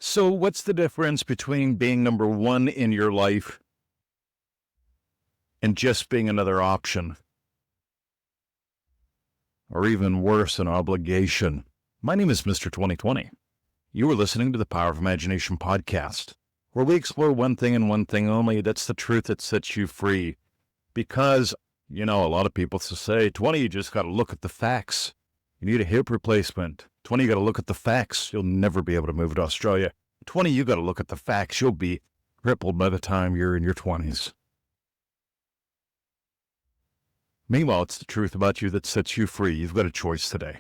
So, what's the difference between being number one in your life and just being another option? Or even worse, an obligation? My name is Mr. 2020. You are listening to the Power of Imagination podcast, where we explore one thing and one thing only. That's the truth that sets you free. Because, a lot of people say, 20, you just got to look at the facts. You need a hip replacement. 20, you got to look at the facts. You'll never be able to move to Australia. 20, you got to look at the facts. You'll be crippled by the time you're in your 20s. Meanwhile, it's the truth about you that sets you free. You've got a choice today.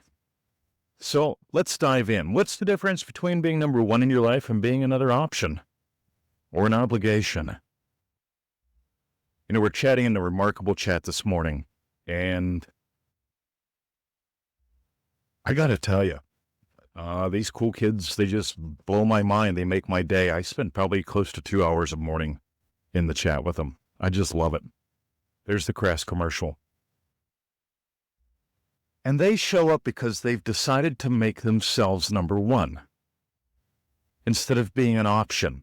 So let's dive in. What's the difference between being number one in your life and being another option or an obligation? We're chatting in a remarkable chat this morning, and I got to tell you, these cool kids, they just blow my mind. They make my day. I spend probably close to 2 hours a morning in the chat with them. I just love it. There's the crass commercial. And they show up because they've decided to make themselves number one instead of being an option.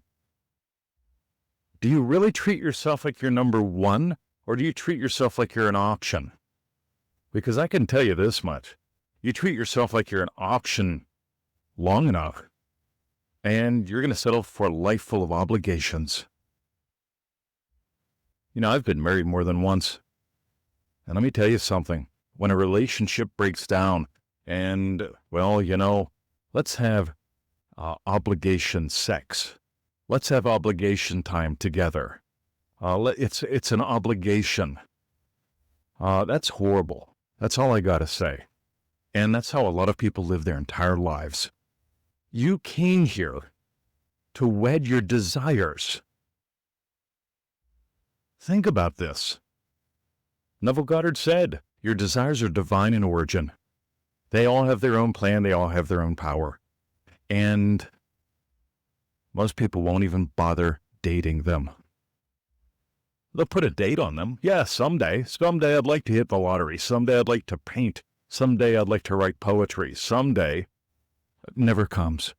Do you really treat yourself like you're number one, or do you treat yourself like you're an option? Because I can tell you this much. You treat yourself like you're an option long enough, and you're going to settle for a life full of obligations. I've been married more than once. And let me tell you something. When a relationship breaks down and, let's have obligation sex. Let's have obligation time together. It's an obligation. That's horrible. That's all I got to say. And that's how a lot of people live their entire lives. You came here to wed your desires. Think about this. Neville Goddard said, your desires are divine in origin. They all have their own plan. They all have their own power. And most people won't even bother dating them. They'll put a date on them. Yeah, someday. Someday I'd like to hit the lottery. Someday I'd like to paint. Someday I'd like to write poetry. Someday. It never comes.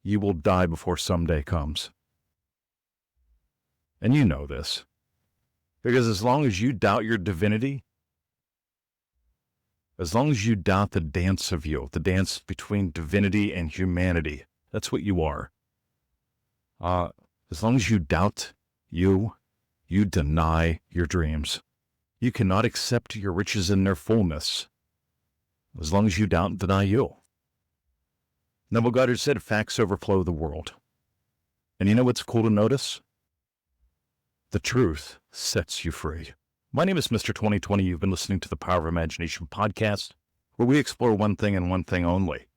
You will die before someday comes. And you know this. Because as long as you doubt your divinity, as long as you doubt the dance of you, the dance between divinity and humanity, that's what you are. As long as you doubt you deny your dreams. You cannot accept your riches in their fullness as long as you doubt and deny you. Neville Goddard said, facts overflow the world. And you know what's cool to notice? The truth sets you free. My name is Mr. 2020. You've been listening to the Power of Imagination podcast, where we explore one thing and one thing only.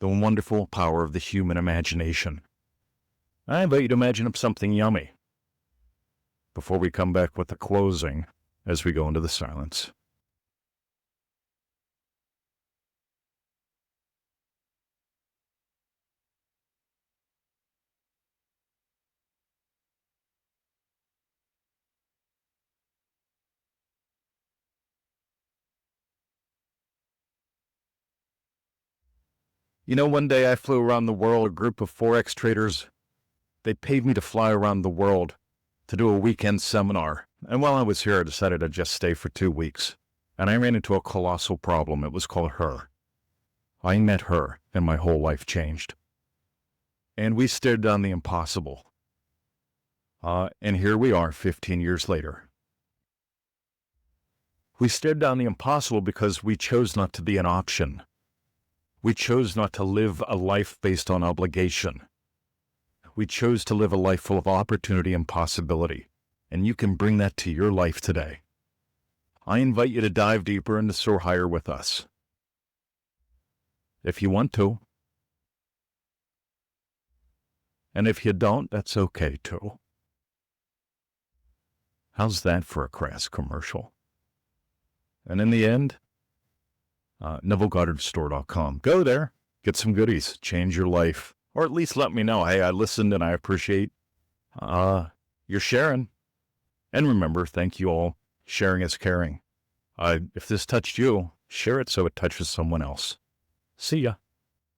The wonderful power of the human imagination. I invite you to imagine up something yummy before we come back with the closing as we go into the silence. One day I flew around the world, a group of Forex traders. They paid me to fly around the world to do a weekend seminar. And while I was here, I decided I'd just stay for 2 weeks. And I ran into a colossal problem. It was called her. I met her, and my whole life changed. And we stared down the impossible. And here we are 15 years later. We stared down the impossible because we chose not to be an option. We chose not to live a life based on obligation. We chose to live a life full of opportunity and possibility, and you can bring that to your life today. I invite you to dive deeper and to soar higher with us. If you want to. And if you don't, that's okay too. How's that for a crass commercial? And in the end, NevilleGoddardStore.com. Go there, get some goodies, change your life, or at least let me know, hey, I listened and I appreciate your sharing. And remember, thank you all. Sharing is caring. If this touched you, share it so it touches someone else. See ya.